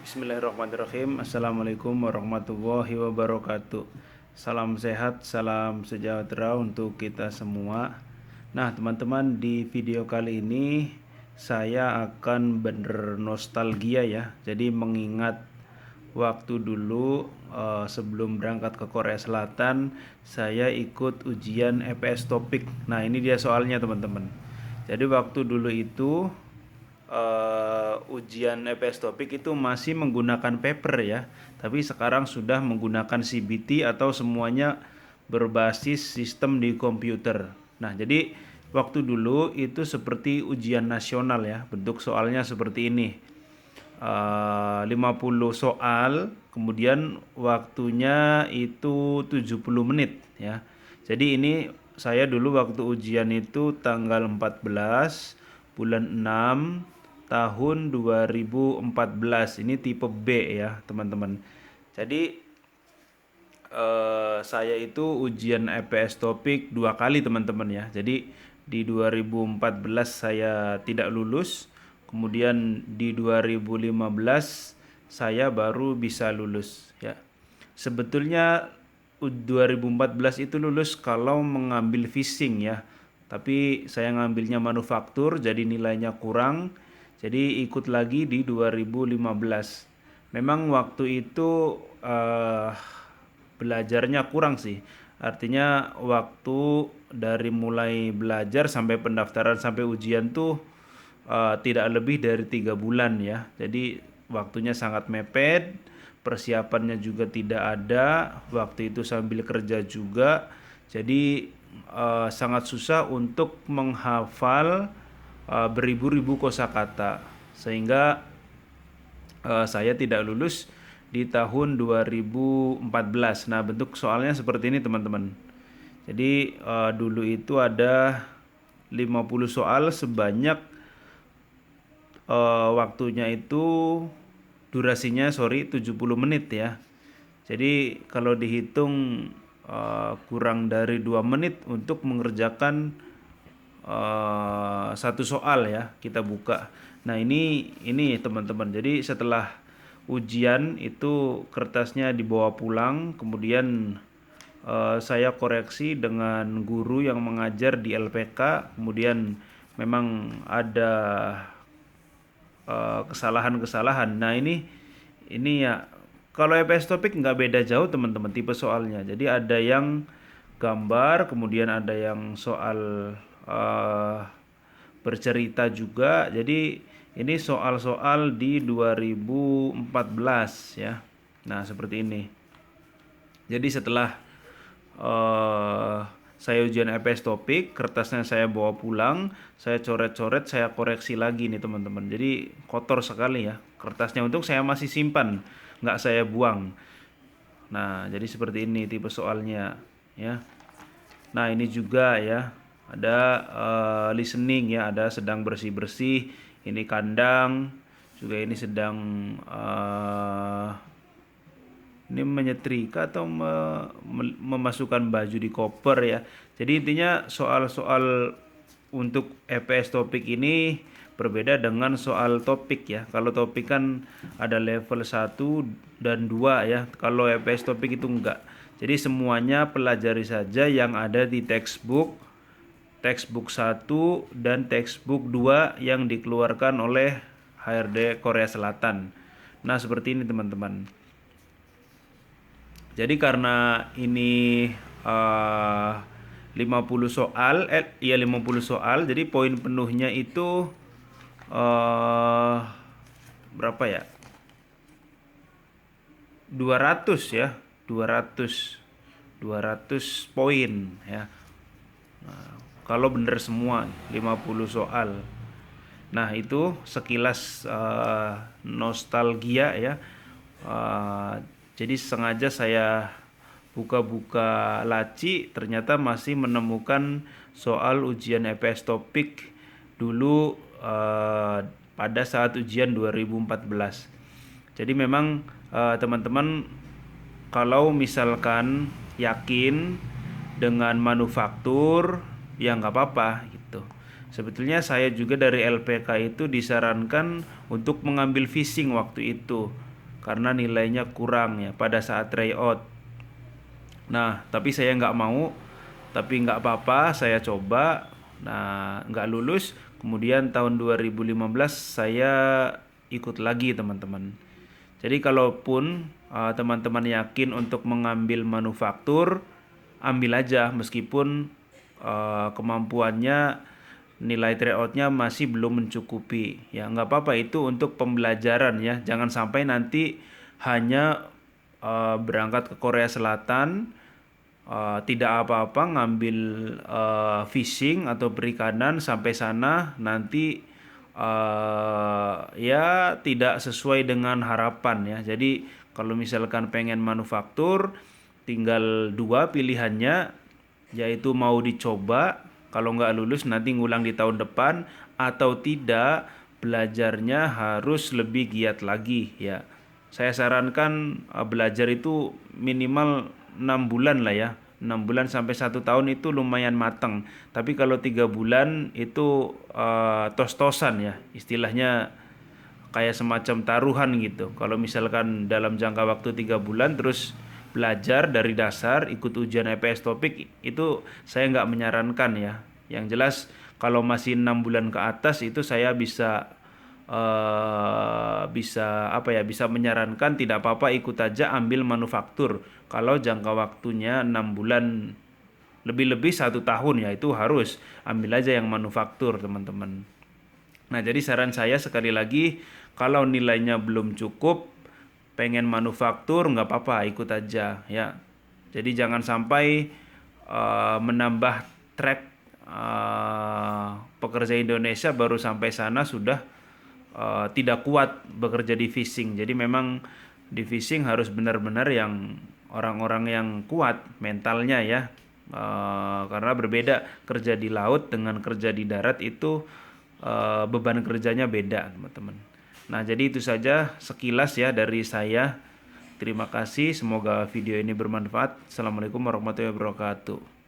Bismillahirrahmanirrahim. Assalamualaikum warahmatullahi wabarakatuh. Salam sehat, salam sejahtera untuk kita semua. Nah, teman-teman, di video kali ini saya akan bernostalgia ya. Jadi mengingat waktu dulu sebelum berangkat ke Korea Selatan, saya ikut ujian EPS Topik. Nah, ini dia soalnya, teman-teman. Jadi waktu dulu itu ujian EPS Topik itu masih menggunakan paper ya, tapi sekarang sudah menggunakan CBT atau semuanya berbasis sistem di komputer. Nah, jadi waktu dulu itu seperti ujian nasional ya, bentuk soalnya seperti ini. 50 soal, kemudian waktunya itu 70 menit ya. Jadi ini saya dulu waktu ujian itu tanggal 14 bulan 6 tahun 2014. Ini tipe B ya, teman-teman. Jadi saya itu ujian EPS Topik 2 kali, teman-teman ya. Jadi di 2014 saya tidak lulus, kemudian di 2015 saya baru bisa lulus ya. Sebetulnya 2014 itu lulus kalau mengambil phishing ya, tapi saya ngambilnya manufaktur jadi nilainya kurang, jadi ikut lagi di 2015. Memang waktu itu belajarnya kurang sih. Artinya waktu dari mulai belajar sampai pendaftaran sampai ujian tuh tidak lebih dari 3 bulan ya. Jadi waktunya sangat mepet, persiapannya juga tidak ada. Waktu itu sambil kerja juga, jadi sangat susah untuk menghafal beribu-ribu kosakata, sehingga saya tidak lulus di tahun 2014. Nah, bentuk soalnya seperti ini, teman-teman. Jadi dulu itu ada 50 soal sebanyak waktunya itu durasinya 70 menit ya. Jadi kalau dihitung kurang dari 2 menit untuk mengerjakan satu soal ya, kita buka. Nah, ini teman-teman. Jadi setelah ujian itu kertasnya dibawa pulang, kemudian saya koreksi dengan guru yang mengajar di LPK. Kemudian memang ada kesalahan-kesalahan. Nah, ini ya, kalau EPS Topik nggak beda jauh, teman-teman, tipe soalnya. Jadi ada yang gambar, kemudian ada yang soal bercerita juga. Jadi ini soal-soal di 2014 ya. Nah, seperti ini. Jadi setelah saya ujian EPS Topik, kertasnya saya bawa pulang, saya coret-coret, saya koreksi lagi nih, teman-teman. Jadi kotor sekali ya kertasnya, untuk saya masih simpan, nggak saya buang. Nah, jadi seperti ini tipe soalnya ya. Nah, ini juga ya, ada listening ya, ada sedang bersih-bersih, ini kandang, juga ini sedang ini menyetrika atau memasukkan baju di koper ya. Jadi intinya soal-soal untuk EPS Topik ini berbeda dengan soal topik ya. Kalau topik kan ada level 1 dan 2 ya. Kalau EPS Topik itu enggak. Jadi semuanya pelajari saja yang ada di textbook 1 dan textbook 2 yang dikeluarkan oleh HRD Korea Selatan. Nah, seperti ini, teman-teman. Jadi karena ini 50 soal, 50 soal, jadi poin penuhnya itu berapa ya? 200 ya, 200 poin ya. Nah, kalau benar semua 50 soal. Nah, itu sekilas nostalgia ya. Jadi sengaja saya buka-buka laci, ternyata masih menemukan soal ujian EPS Topik dulu pada saat ujian 2014. Jadi memang teman-teman, kalau misalkan yakin dengan manufaktur ya nggak apa-apa gitu. Sebetulnya saya juga dari LPK itu disarankan untuk mengambil phishing waktu itu. karena nilainya kurang ya pada saat tryout. Nah, tapi saya nggak mau, tapi nggak apa-apa, saya coba. Nah, nggak lulus. Kemudian tahun 2015 saya ikut lagi teman-teman. Jadi kalaupun teman-teman yakin untuk mengambil manufaktur, ambil aja meskipun kemampuannya nilai tryoutnya masih belum mencukupi. Ya nggak apa-apa, itu untuk pembelajaran ya. Jangan sampai nanti hanya berangkat ke Korea Selatan, tidak apa-apa ngambil fishing atau perikanan, sampai sana nanti ya tidak sesuai dengan harapan ya. Jadi kalau misalkan pengen manufaktur, tinggal dua pilihannya, yaitu mau dicoba, kalau nggak lulus nanti ngulang di tahun depan, atau tidak, belajarnya harus lebih giat lagi ya. Saya sarankan belajar itu minimal 6 bulan lah ya. 6 bulan sampai 1 tahun itu lumayan matang. Tapi kalau 3 bulan itu tos-tosan ya. Istilahnya kayak semacam taruhan gitu. Kalau misalkan dalam jangka waktu 3 bulan terus belajar dari dasar, ikut ujian EPS topik, itu saya nggak menyarankan ya. Yang jelas kalau masih 6 bulan ke atas itu saya bisa menyarankan tidak apa-apa, ikut aja ambil manufaktur. Kalau jangka waktunya 6 bulan, lebih-lebih 1 tahun ya, itu harus ambil aja yang manufaktur teman-teman. Nah, jadi saran saya sekali lagi, kalau nilainya belum cukup, pengen manufaktur, nggak apa-apa, ikut aja ya. Jadi jangan sampai menambah track pekerja Indonesia baru sampai sana sudah tidak kuat bekerja di fishing. Jadi memang di fishing harus benar-benar yang orang-orang yang kuat mentalnya ya. Karena berbeda kerja di laut dengan kerja di darat itu beban kerjanya beda teman-teman. Nah, jadi itu saja sekilas ya dari saya. Terima kasih, semoga video ini bermanfaat. Assalamualaikum warahmatullahi wabarakatuh.